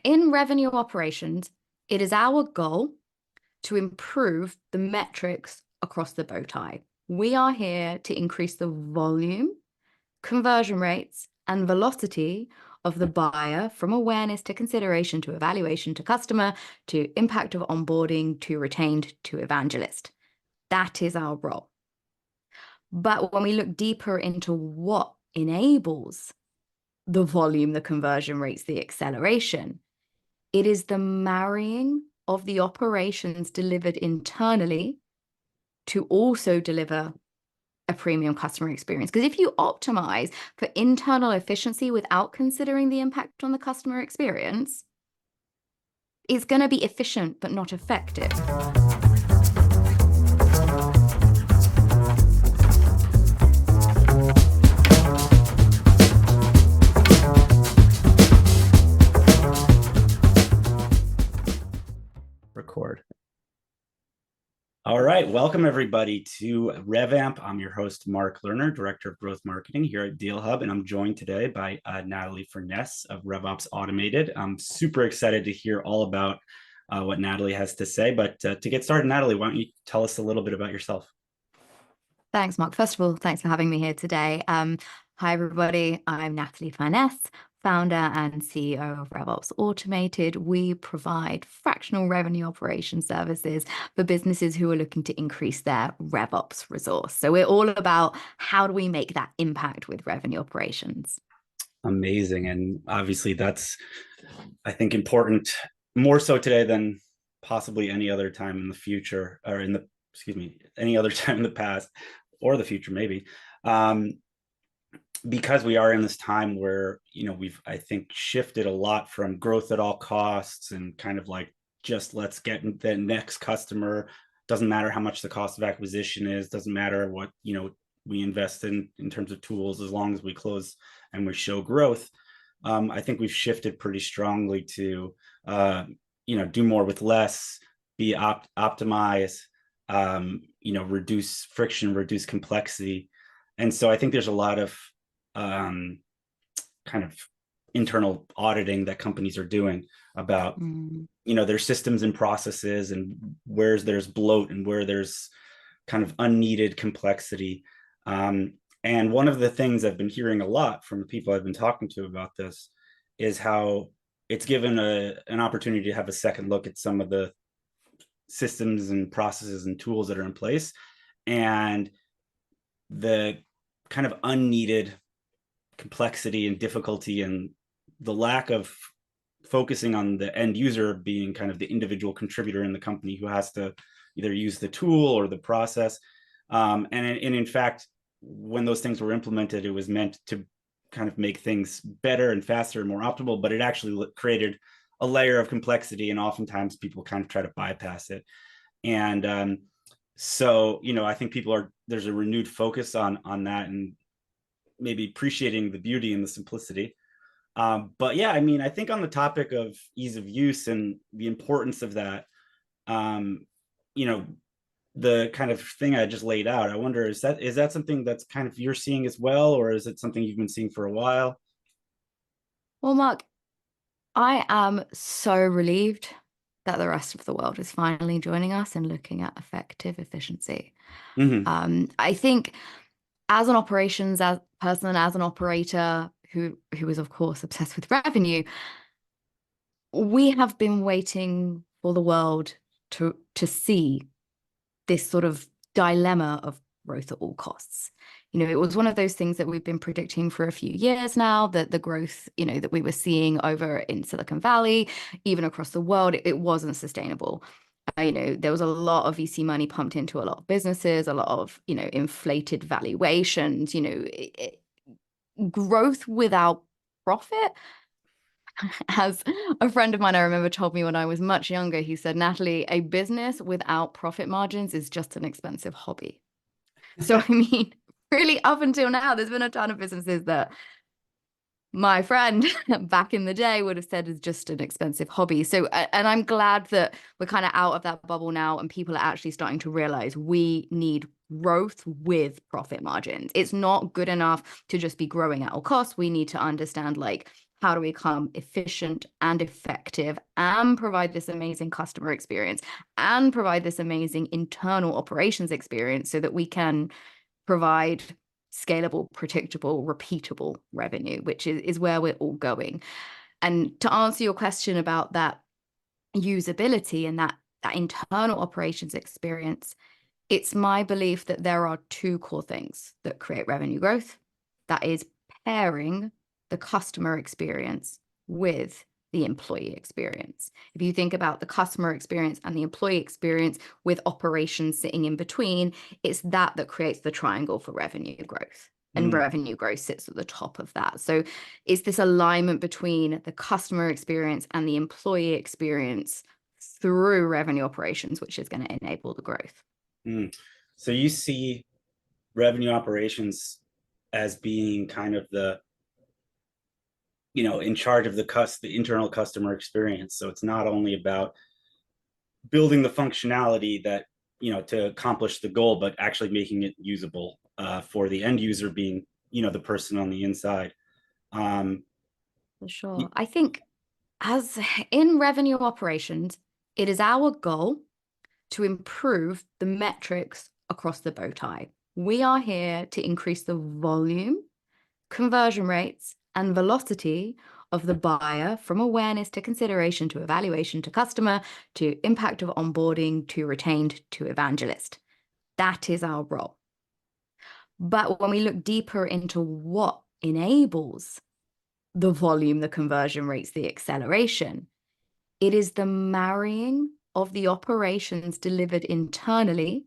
in revenue operations, it is our goal to improve the metrics across the bow tie. We are here to increase the volume, conversion rates, and velocity of the buyer from awareness to consideration to evaluation to customer to impact of onboarding to retained to evangelist. That is our role. But when we look deeper into what enables the volume, the conversion rates, the acceleration, it is the marrying of the operations delivered internally to also deliver a premium customer experience. Because if you optimize for internal efficiency without considering the impact on the customer experience, it's going to be efficient but not effective. Record. All right, welcome everybody to Revamp. I'm your host, Mark Lerner, Director of Growth Marketing here at Deal Hub, and I'm joined today by Natalie Furness of RevOps Automated. I'm super excited to hear all about what Natalie has to say, but to get started, Natalie, why don't you tell us a little bit about yourself? Thanks, Mark. First of all, thanks for having me here today. Hi, everybody. I'm Natalie Furness, founder and CEO of RevOps Automated. We provide fractional revenue operation services for businesses who are looking to increase their RevOps resource. So we're all about how do we make that impact with revenue operations. Amazing. And obviously that's, I think, important more so today than possibly any other time in the future, or any other time in the past or the future, maybe. Because we are in this time where, we've, I think, shifted a lot from growth at all costs and kind of like, just let's get the next customer. Doesn't matter how much the cost of acquisition is, doesn't matter what, we invest in terms of tools, as long as we close and we show growth. I think we've shifted pretty strongly to, do more with less, be optimize, reduce friction, reduce complexity. And so I think there's a lot of kind of internal auditing that companies are doing about, their systems and processes, and where there's bloat and where there's kind of unneeded complexity. And one of the things I've been hearing a lot from the people I've been talking to about this is how it's given an opportunity to have a second look at some of the systems and processes and tools that are in place, and the kind of unneeded complexity and difficulty and the lack of focusing on the end user being kind of the individual contributor in the company who has to either use the tool or the process. And in fact, when those things were implemented, it was meant to kind of make things better and faster and more optimal, but it actually created a layer of complexity, and oftentimes people kind of try to bypass it. And so, I think there's a renewed focus on that, and maybe appreciating the beauty and the simplicity. But yeah, I think on the topic of ease of use and the importance of that, the kind of thing I just laid out, I wonder, is that something that's kind of you're seeing as well, or is it something you've been seeing for a while? Well, Mark, I am so relieved that the rest of the world is finally joining us and looking at effective efficiency. I think as an operations person, as an operator who is of course obsessed with revenue, we have been waiting for the world to see this sort of dilemma of growth at all costs. It was one of those things that we've been predicting for a few years now, that the growth, that we were seeing over in Silicon Valley, even across the world, it wasn't sustainable. There was a lot of VC money pumped into a lot of businesses, a lot of, inflated valuations, growth without profit. As a friend of mine, I remember, told me when I was much younger, he said, Natalie, a business without profit margins is just an expensive hobby. So, really up until now, there's been a ton of businesses that my friend back in the day would have said is just an expensive hobby. So, and I'm glad that we're kind of out of that bubble now, and people are actually starting to realize we need growth with profit margins. It's not good enough to just be growing at all costs. We need to understand, like, how do we become efficient and effective and provide this amazing customer experience and provide this amazing internal operations experience so that we can provide scalable, predictable, repeatable revenue, which is where we're all going. And to answer your question about that usability and that internal operations experience, it's my belief that there are two core things that create revenue growth. That is pairing the customer experience with the employee experience. If you think about the customer experience and the employee experience with operations sitting in between, it's that creates the triangle for revenue growth. And revenue growth sits at the top of that. So it's this alignment between the customer experience and the employee experience through revenue operations, which is going to enable the growth. So you see revenue operations as being kind of the, in charge of the internal customer experience. So it's not only about building the functionality that, to accomplish the goal, but actually making it usable for the end user, being, the person on the inside. For sure. I think as in revenue operations, it is our goal to improve the metrics across the bow tie. We are here to increase the volume, conversion rates, and velocity of the buyer from awareness to consideration to evaluation to customer to impact of onboarding to retained to evangelist. That is our role. But when we look deeper into what enables the volume, the conversion rates, the acceleration, it is the marrying of the operations delivered internally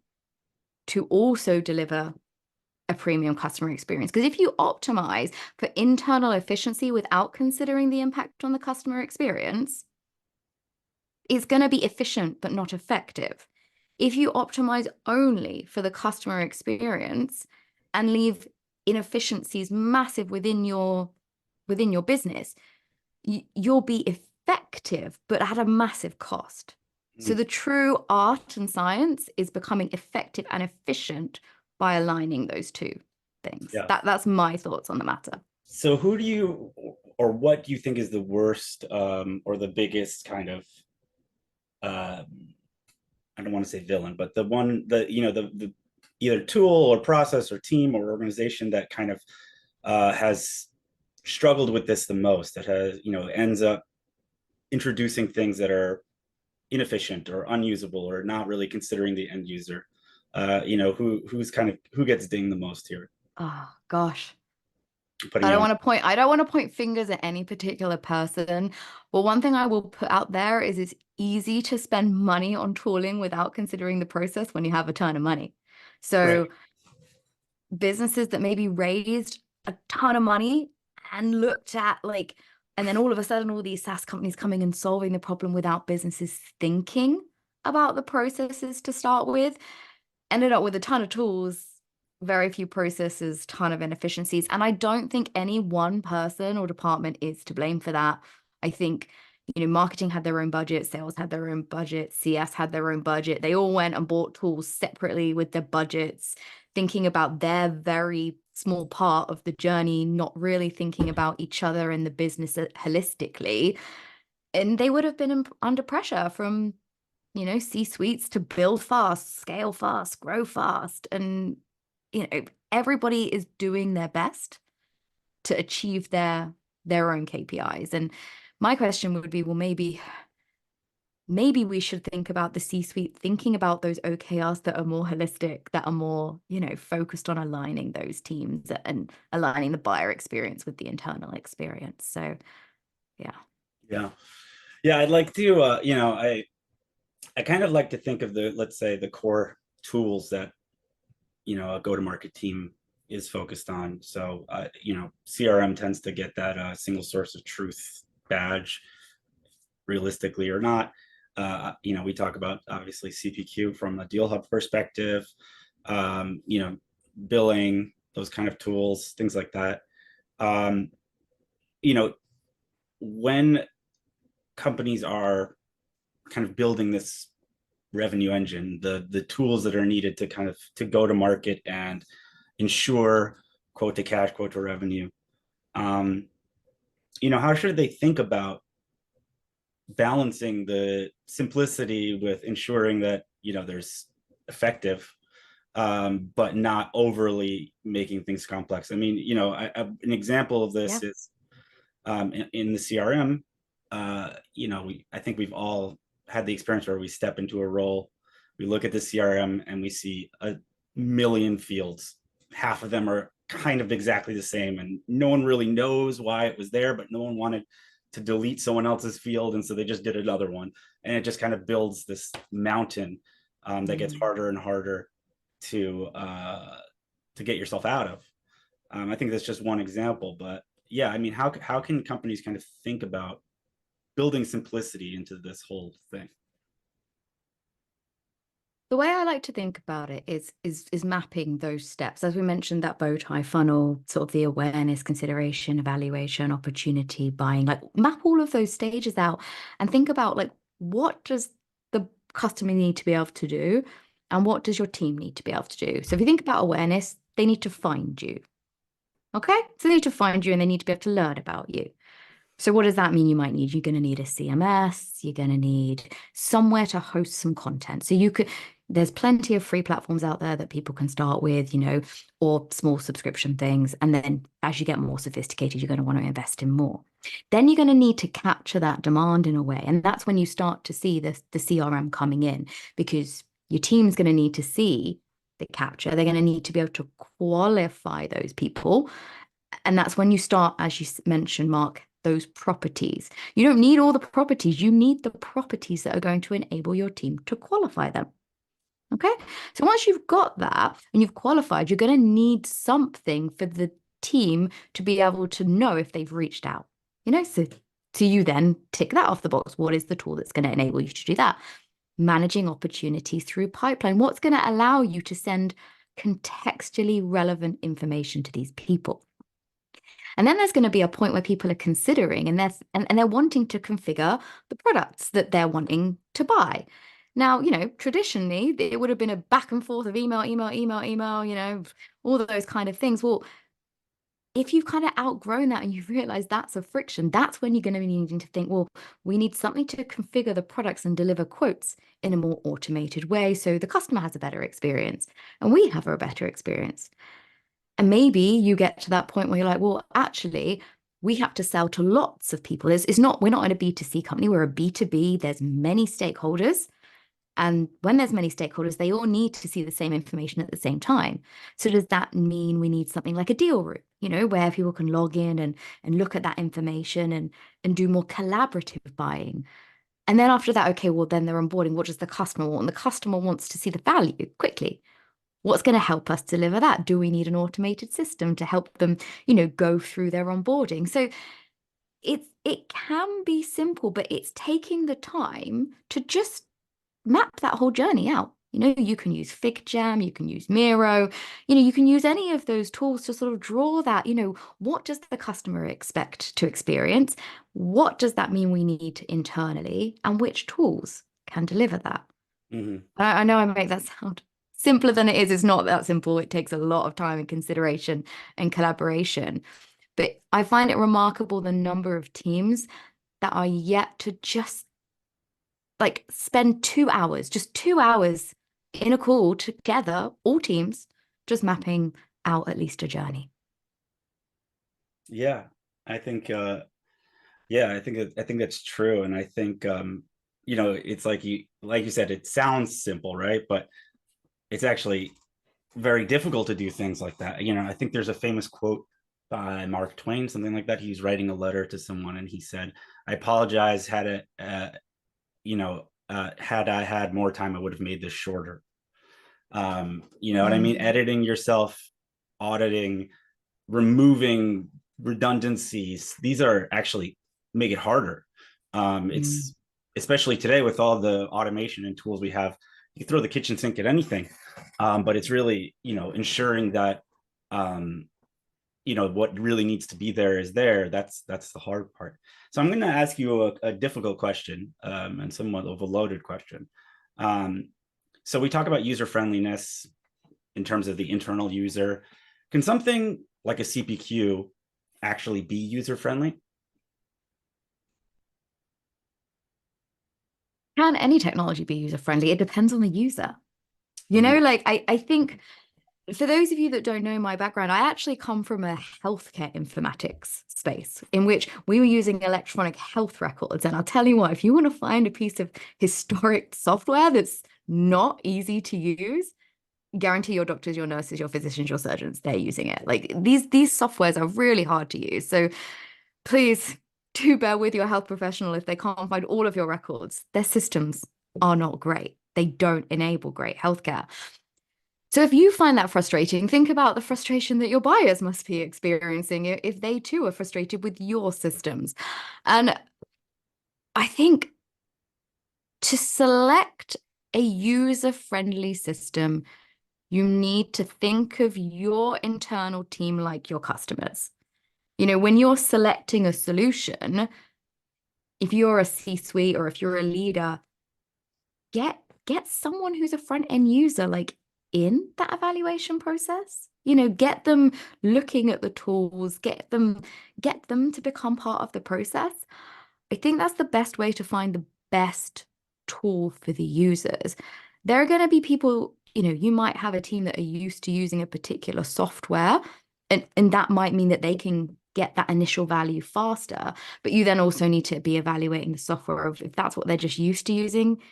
to also deliver a premium customer experience. Because if you optimize for internal efficiency without considering the impact on the customer experience, it's going to be efficient but not effective. If you optimize only for the customer experience and leave inefficiencies massive within your business, you'll be effective but at a massive cost. So the true art and science is becoming effective and efficient by aligning those two things. Yeah. That's my thoughts on the matter. So what do you think is the worst or the biggest kind of, I don't want to say villain, but the either tool or process or team or organization that kind of has struggled with this the most, that has, ends up introducing things that are inefficient or unusable or not really considering the end user? Who gets dinged the most here? Oh gosh. Putting I don't want to point fingers at any particular person. But one thing I will put out there is it's easy to spend money on tooling without considering the process when you have a ton of money. So Right. businesses that maybe raised a ton of money and looked at and then all of a sudden all these SaaS companies coming and solving the problem without businesses thinking about the processes to start with, ended up with a ton of tools, very few processes, ton of inefficiencies. And I don't think any one person or department is to blame for that. I think, marketing had their own budget, sales had their own budget, CS had their own budget. They all went and bought tools separately with their budgets, thinking about their very small part of the journey, not really thinking about each other and the business holistically. And they would have been under pressure from, C-suites to build fast, scale fast, grow fast. And, everybody is doing their best to achieve their own KPIs. And my question would be, well, maybe we should think about the C-suite, thinking about those OKRs that are more holistic, that are more, focused on aligning those teams and aligning the buyer experience with the internal experience. So, yeah. Yeah. I'd like to, I kind of like to think of let's say the core tools that, a go-to-market team is focused on. So, CRM tends to get that single source of truth badge, realistically or not. We talk about obviously CPQ from a Deal Hub perspective, billing, those kind of tools, things like that. When companies are kind of building this revenue engine, the tools that are needed to go to market and ensure quote to cash, quote to revenue, how should they think about balancing the simplicity with ensuring that, there's effective, but not overly making things complex. I mean, an example of Yeah. this is in the CRM. I think we've all had the experience where we step into a role, we look at the CRM and we see a million fields. Half of them are kind of exactly the same, and no one really knows why it was there, but no one wanted to delete someone else's field, and so they just did another one, and it just kind of builds this mountain that gets Mm. harder and harder to get yourself out of. I think that's just one example, but yeah, I mean, how can companies kind of think about building simplicity into this whole thing? The way I like to think about it is mapping those steps. As we mentioned, that bow tie funnel, sort of the awareness, consideration, evaluation, opportunity, buying, like map all of those stages out and think about like what does the customer need to be able to do and what does your team need to be able to do. So if you think about awareness, they need to find you. Okay? So they need to find you and they need to be able to learn about you. So what does that mean? You're going to need a CMS, you're going to need somewhere to host some content. So there's plenty of free platforms out there that people can start with, or small subscription things. And then as you get more sophisticated, you're going to want to invest in more. Then you're going to need to capture that demand in a way. And that's when you start to see the CRM coming in, because your team's going to need to see the capture. They're going to need to be able to qualify those people. And that's when you start, as you mentioned, Mark, those properties. You don't need all the properties. You need the properties that are going to enable your team to qualify them. Okay. So once you've got that and you've qualified, you're going to need something for the team to be able to know if they've reached out. So you then tick that off the box. What is the tool that's going to enable you to do that? Managing opportunities through pipeline. What's going to allow you to send contextually relevant information to these people? And then there's going to be a point where people are considering and they're wanting to configure the products that they're wanting to buy. Now, traditionally it would have been a back and forth of email, all of those kind of things. Well, if you've kind of outgrown that and you've realized that's a friction, that's when you're going to be needing to think, well, we need something to configure the products and deliver quotes in a more automated way so the customer has a better experience and we have a better experience. And maybe you get to that point where you're like, well, actually, we have to sell to lots of people. We're not in a B2C company, we're a B2B. There's many stakeholders. And when there's many stakeholders, they all need to see the same information at the same time. So does that mean we need something like a deal room, where people can log in and look at that information and do more collaborative buying? And then after that, okay, well, then they're onboarding. What does the customer want? And the customer wants to see the value quickly. What's going to help us deliver that? Do we need an automated system to help them, go through their onboarding? So it can be simple, but it's taking the time to just map that whole journey out. You can use FigJam, you can use Miro, you can use any of those tools to sort of draw that, what does the customer expect to experience? What does that mean we need internally? And which tools can deliver that? Mm-hmm. I know I make that sound simpler than it is. It's not that simple. It takes a lot of time and consideration and collaboration. But I find it remarkable the number of teams that are yet to just like spend 2 hours, just 2 hours in a call together, all teams, just mapping out at least a journey. Yeah, I think yeah, I think that's true, and I think it's like you said, it sounds simple, right? But it's actually very difficult to do things like that. I think there's a famous quote by Mark Twain, something like that. He's writing a letter to someone, and he said, "I apologize. Had I had more time, I would have made this shorter." You know what I mean? Mm, Editing yourself, auditing, removing redundancies. These are actually make it harder. mm, It's especially today with all the automation and tools we have. You can throw the kitchen sink at anything, but it's really ensuring that what really needs to be there is there. That's the hard part. So I'm going to ask you a difficult question, and somewhat of a loaded question. Um, so we talk about user friendliness in terms of the internal user. Can something like a CPQ actually be user friendly? can any technology be user friendly? It depends on the user. You know, Mhm. like I think for those of you that don't know my background, I actually come from a healthcare informatics space in which we were using electronic health records. And I'll tell you what, if you want to find a piece of historic software that's not easy to use, guarantee your doctors, your nurses, your physicians, your surgeons, they're using it. Like these softwares are really hard to use. So please do bear with your health professional if they can't find all of your records. Their systems are not great. They don't enable great healthcare. So if you find that frustrating, think about the frustration that your buyers must be experiencing if they too are frustrated with your systems. And I think to select a user-friendly system, you need to think of your internal team like your customers. You know, when you're selecting a solution, if you're a C-suite or if you're a leader, get someone who's a front end user like in that evaluation process. You know, get them looking at the tools, get them to become part of the process. I think that's the best way to find the best tool for the users. There are going to be people, you know, you might have a team that are used to using a particular software, and that might mean that they can get that initial value faster. But you then also need to be evaluating the software of if that's what they're just used to using,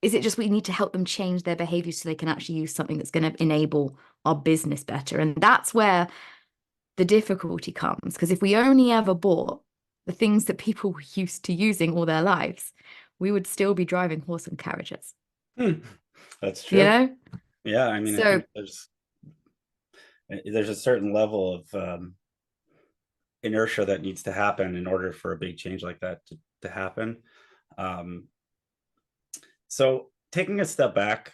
is it just we need to help them change their behavior so they can actually use something that's going to enable our business better? And that's where the difficulty comes. Because if we only ever bought the things that people were used to using all their lives, we would still be driving horse and carriages. Hmm. That's You true. know? Yeah, I mean, I So think there's a certain level of inertia that needs to happen in order for a big change like that to happen. Um, so taking a step back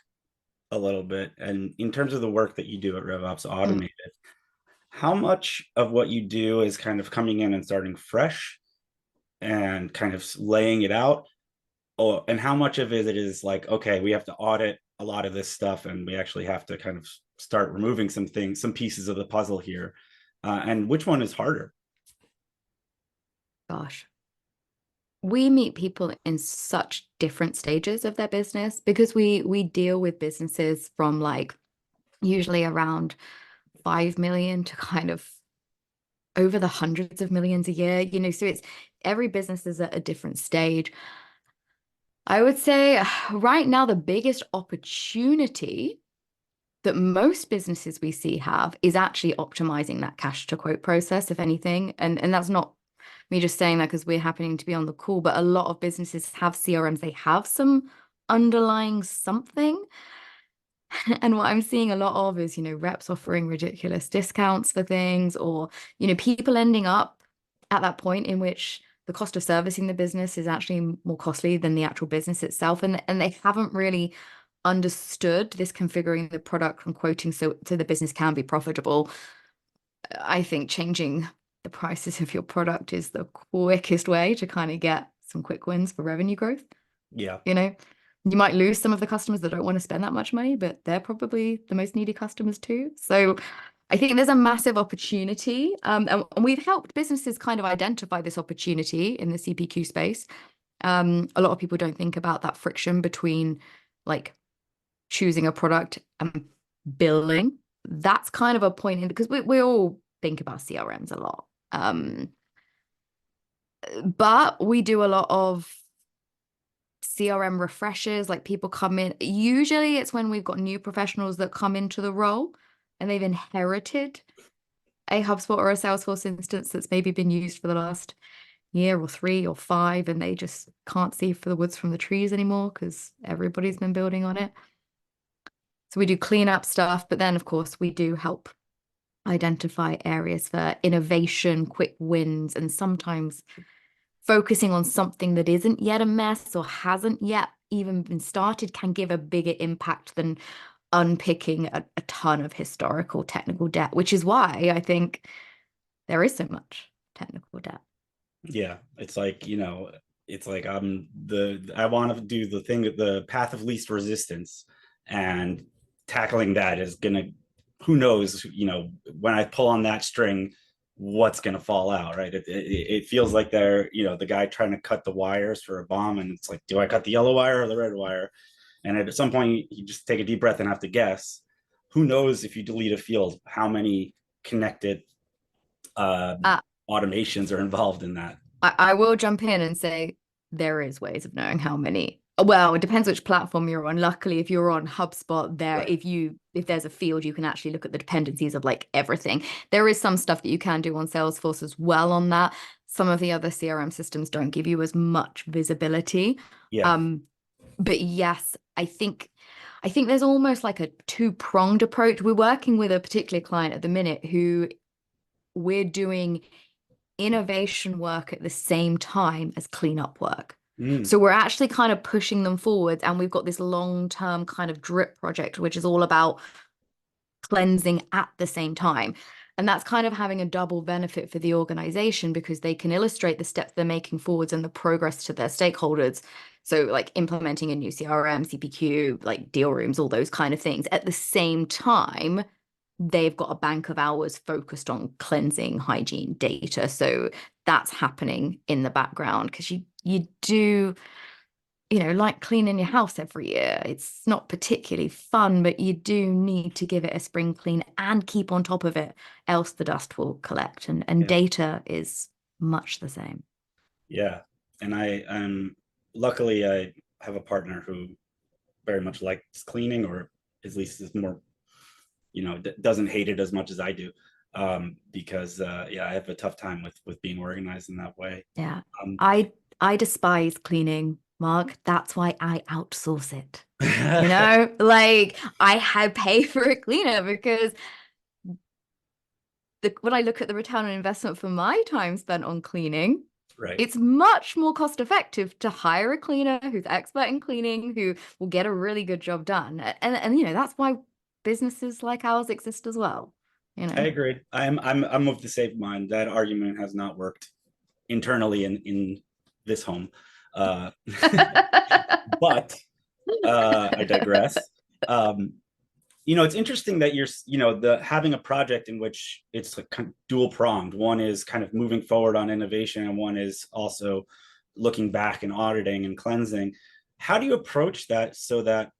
a little bit, and in terms of the work that you do at RevOps mm, Automated, how much of what you do is kind of coming in and starting fresh and kind of laying it out? Or, and how much of it is like, okay, we have to audit a lot of this stuff and we actually have to kind of start removing some things, some pieces of the puzzle here? And which one is harder? gosh, we meet people in such different stages of their business because we deal with businesses from like usually around 5 million to kind of over the hundreds of millions a year, you know, so it's every business is at a different stage. I would say right now, the biggest opportunity that most businesses we see have is actually optimizing that cash to quote process, if anything. And that's not me just saying that because we're happening to be on the call, but a lot of businesses have CRMs, they have some underlying something. And what I'm seeing a lot of is, you know, reps offering ridiculous discounts for things, or, you know, people ending up at that point in which the cost of servicing the business is actually more costly than the actual business itself. And they haven't really understood this configuring the product and quoting so the business can be profitable. I think changing the prices of your product is the quickest way to kind of get some quick wins for revenue growth. Yeah. You know, you might lose some of the customers that don't want to spend that much money, but they're probably the most needy customers too. So I think there's a massive opportunity. And we've helped businesses kind of identify this opportunity in the CPQ space. A lot of people don't think about that friction between like choosing a product and billing. That's kind of a point in because we all think about CRMs a lot. But we do a lot of CRM refreshes, like people come in. Usually it's when we've got new professionals that come into the role and they've inherited a HubSpot or a Salesforce instance that's maybe been used for the last year or 3 or 5, and they just can't see for the woods from the trees anymore because everybody's been building on it. So we do cleanup stuff, but then of course we do help identify areas for innovation, quick wins, and sometimes focusing on something that isn't yet a mess or hasn't yet even been started can give a bigger impact than unpicking a ton of historical technical debt, which is why I think there is so much technical debt. Yeah. It's like, it's like I want to do the thing, the path of least resistance, and tackling that is gonna, who knows, when I pull on that string, what's going to fall out, right? It feels like they're, the guy trying to cut the wires for a bomb, and it's like, do I cut the yellow wire or the red wire? And at some point, you just take a deep breath and have to guess. Who knows if you delete a field, how many connected uh, Uh, automations are involved in that? I will jump in and say there is ways of knowing how many. Well, it depends which platform you're on. Luckily, if you're on HubSpot, there, Right. if there's a field, you can actually look at the dependencies of like everything. There is some stuff that you can do on Salesforce as well on that. Some of the other CRM systems don't give you as much visibility. Yeah. Um, but yes, I think there's almost like a two-pronged approach. We're working with a particular client at the minute who we're doing innovation work at the same time as cleanup work. Mm. So we're actually kind of pushing them forwards, and we've got this long-term kind of drip project, which is all about cleansing at the same time. And that's kind of having a double benefit for the organization because they can illustrate the steps they're making forwards and the progress to their stakeholders. So like implementing a new CRM, CPQ, like deal rooms, all those kind of things. At the same time, they've got a bank of hours focused on cleansing hygiene data. So that's happening in the background because you do, like cleaning your house every year. It's not particularly fun, but you do need to give it a spring clean and keep on top of it, else the dust will collect. And Yeah. data is much the same. Yeah. And luckily I have a partner who very much likes cleaning, or at least is more, doesn't hate it as much as I do. Because yeah, I have a tough time with being organized in that way. Yeah. Um, I despise cleaning, Mark. That's why I outsource it. Like I had pay for a cleaner because when I look at the return on investment for my time spent on cleaning, right. it's much more cost effective to hire a cleaner who's expert in cleaning, who will get a really good job done. And that's why businesses like ours exist as well, you I know. agree. I'm of the same mind. That argument has not worked internally in this home. Uh, but I digress. Um, it's interesting that you're, the having a project in which it's like kind of dual pronged. One is kind of moving forward on innovation, and one is also looking back and auditing and cleansing. How do you approach that so that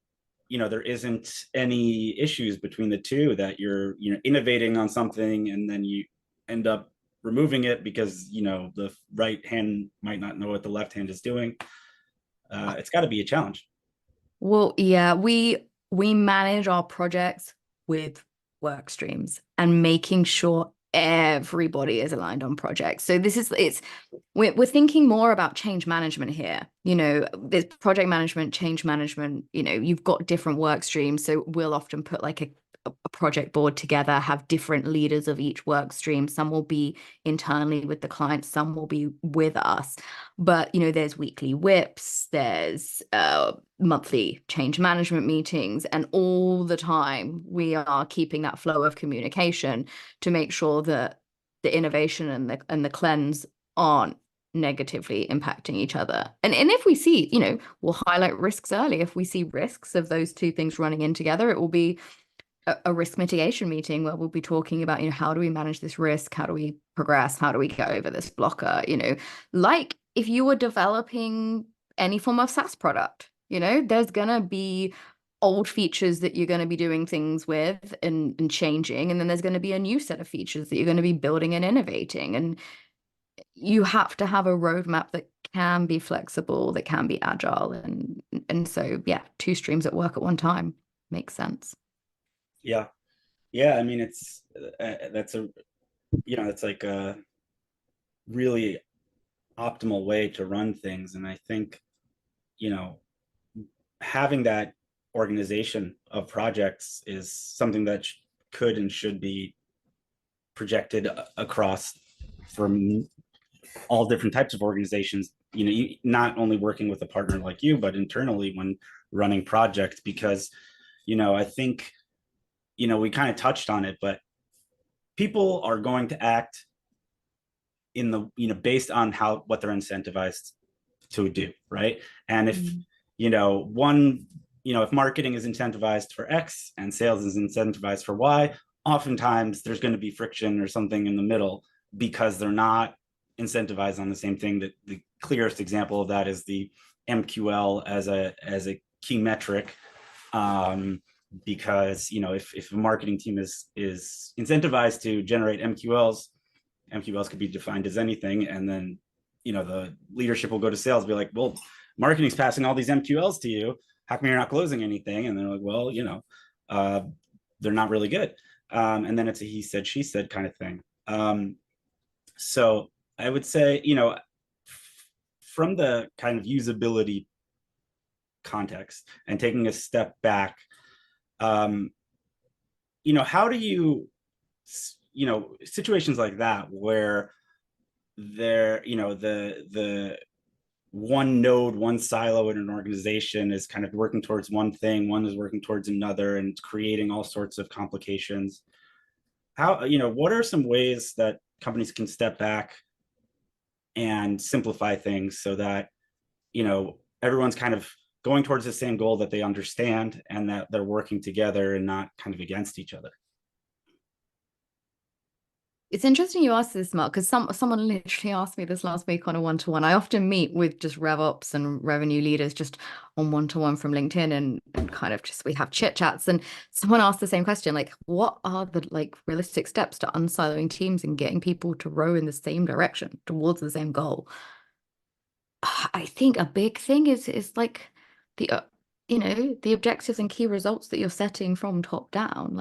there isn't any issues between the two, that you're innovating on something and then you end up removing it because the right hand might not know what the left hand is doing? It's got to be a challenge. Well, yeah, we manage our projects with work streams and making sure everybody is aligned on projects. So we're thinking more about change management here. There's project management, change management, you've got different work streams. So we'll often put like a project board together, have different leaders of each work stream. Some will be internally with the client, some will be with us. But there's weekly whips, there's monthly change management meetings, and all the time we are keeping that flow of communication to make sure that the innovation and the cleanse aren't negatively impacting each other. And if we see, we'll highlight risks early. If we see risks of those two things running in together, it will be a risk mitigation meeting where we'll be talking about, how do we manage this risk? How do we progress? How do we get over this blocker? Like if you were developing any form of SaaS product, there's going to be old features that you're going to be doing things with and changing. And then there's going to be a new set of features that you're going to be building and innovating. And you have to have a roadmap that can be flexible, that can be agile. And so, yeah, two streams at work at one time makes sense. Yeah. Yeah. I mean, that's it's like a really optimal way to run things. And I think, you know, having that organization of projects is something that could and should be projected across from all different types of organizations. Not only working with a partner like you, but internally when running projects, because I think we kind of touched on it, but people are going to act in the based on what they're incentivized to do, right? And if Mm. one if marketing is incentivized for X and sales is incentivized for Y, oftentimes there's going to be friction or something in the middle because they're not incentivized on the same thing. That the clearest example of that is the MQL as a key metric. Because if a marketing team is incentivized to generate MQLs could be defined as anything, and then the leadership will go to sales, be like, well, marketing's passing all these MQLs to you. How come you're not closing anything? And they're like, well, they're not really good. And then it's a he said, she said kind of thing. So I would say, from the kind of usability context and taking a step back, how do you, situations like that where the one node, one silo in an organization is kind of working towards one thing, one is working towards another, and creating all sorts of complications. What are some ways that companies can step back and simplify things so that, everyone's kind of going towards the same goal that they understand and that they're working together and not kind of against each other? It's interesting you asked this, Mark, because someone literally asked me this last week on a one-to-one. I often meet with just RevOps and revenue leaders just on one-to-one from LinkedIn, and kind of just we have chit chats. And someone asked the same question, like, what are the realistic steps to unsiloing teams and getting people to row in the same direction towards the same goal? I think a big thing is like the the objectives and key results that you're setting from top down.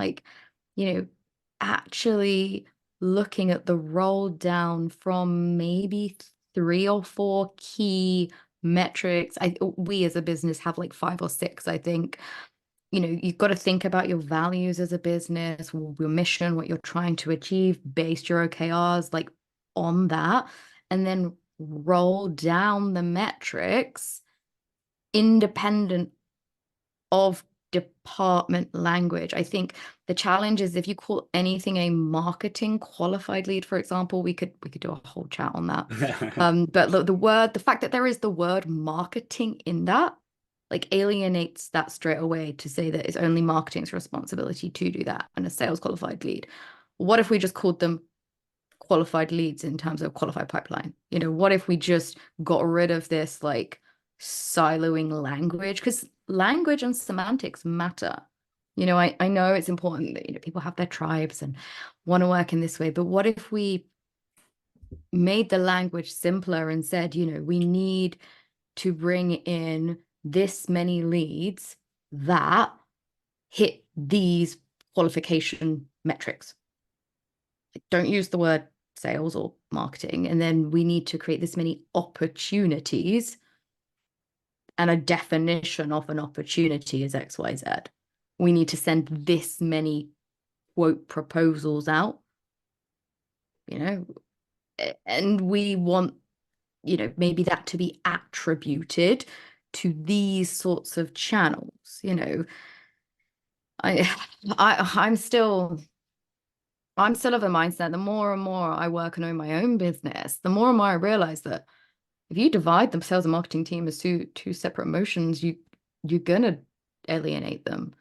Actually looking at the roll down from maybe 3 or 4 key metrics. We as a business have like 5 or 6, I think. You've got to think about your values as a business, your mission, what you're trying to achieve, based your OKRs on that, and then roll down the metrics independent of department language. I think the challenge is if you call anything a marketing qualified lead, for example, we could do a whole chat on that. But look, the fact that there is the word marketing in that alienates that straight away to say that it's only marketing's responsibility to do that and a sales qualified lead. What if we just called them qualified leads in terms of qualified pipeline? What if we just got rid of this siloing language? Because language and semantics matter. I know it's important that people have their tribes and want to work in this way, but what if we made the language simpler and said, we need to bring in this many leads that hit these qualification metrics? Don't use the word sales or marketing. And then we need to create this many opportunities, and a definition of an opportunity is XYZ. We need to send this many quote proposals out, and we want, maybe that to be attributed to these sorts of channels. I'm still of a mindset, the more and more I work and own my own business, the more and more I realize that if you divide the sales and marketing team as two separate motions, you're gonna alienate them.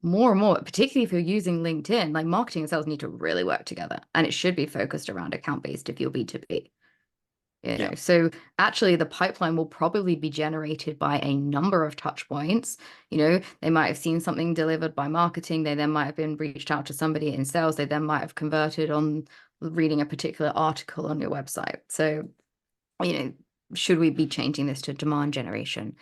More and more, particularly if you're using LinkedIn, marketing and sales need to really work together, and it should be focused around account-based if you're B2B. Yeah. So actually the pipeline will probably be generated by a number of touch points. They might have seen something delivered by marketing. They then might have been reached out to somebody in sales. They then might have converted on reading a particular article on your website. So, should we be changing this to demand generation?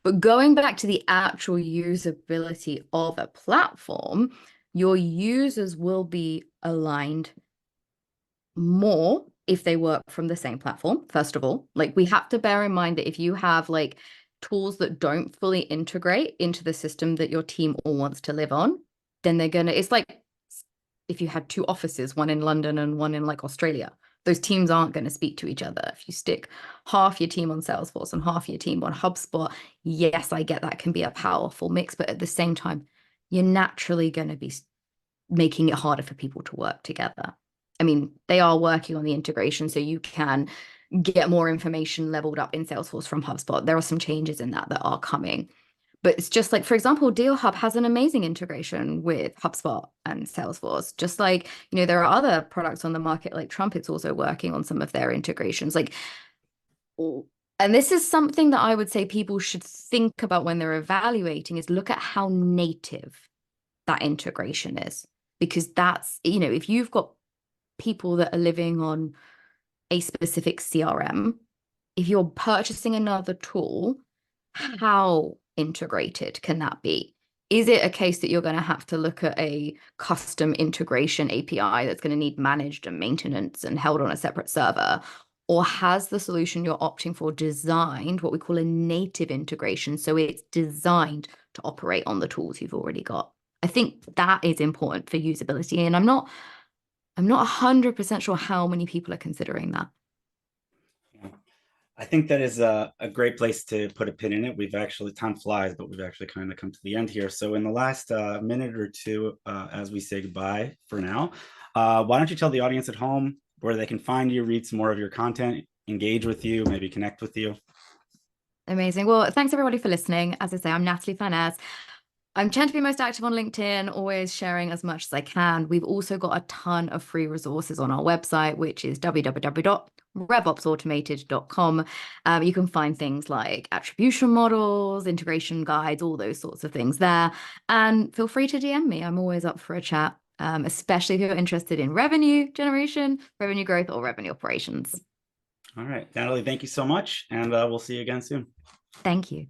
But going back to the actual usability of a platform, your users will be aligned more if they work from the same platform. First of all, we have to bear in mind that if you have tools that don't fully integrate into the system that your team all wants to live on, then it's like if you had 2 offices, one in London and one in Australia, those teams aren't going to speak to each other. If you stick half your team on Salesforce and half your team on HubSpot, yes, I get that can be a powerful mix, but at the same time, you're naturally going to be making it harder for people to work together. I mean, they are working on the integration, so you can get more information leveled up in Salesforce from HubSpot. There are some changes in that are coming. But it's just like, for example, Deal Hub has an amazing integration with HubSpot and Salesforce. Just like, there are other products on the market like Trumpet's also working on some of their integrations. Like, and this is something that I would say people should think about when they're evaluating is look at how native that integration is. Because that's, if you've got people that are living on a specific CRM, if you're purchasing another tool, how integrated can that be? Is it a case that you're going to have to look at a custom integration API that's going to need managed and maintenance and held on a separate server? Or has the solution you're opting for designed what we call a native integration? So it's designed to operate on the tools you've already got. I think that is important for usability. And I'm not 100% sure how many people are considering that. I think that is a great place to put a pin in it. We've actually, time flies, but we've actually kind of come to the end here. So in the last minute or two, as we say goodbye for now, why don't you tell the audience at home where they can find you, read some more of your content, engage with you, maybe connect with you? Amazing. Well, thanks everybody for listening. As I say, I'm Natalie Furness. I'm trying to be most active on LinkedIn, always sharing as much as I can. We've also got a ton of free resources on our website, which is www.revopsautomated.com. You can find things like attribution models, integration guides, all those sorts of things there. And feel free to DM me. I'm always up for a chat, especially if you're interested in revenue generation, revenue growth, or revenue operations. All right, Natalie, thank you so much. And we'll see you again soon. Thank you.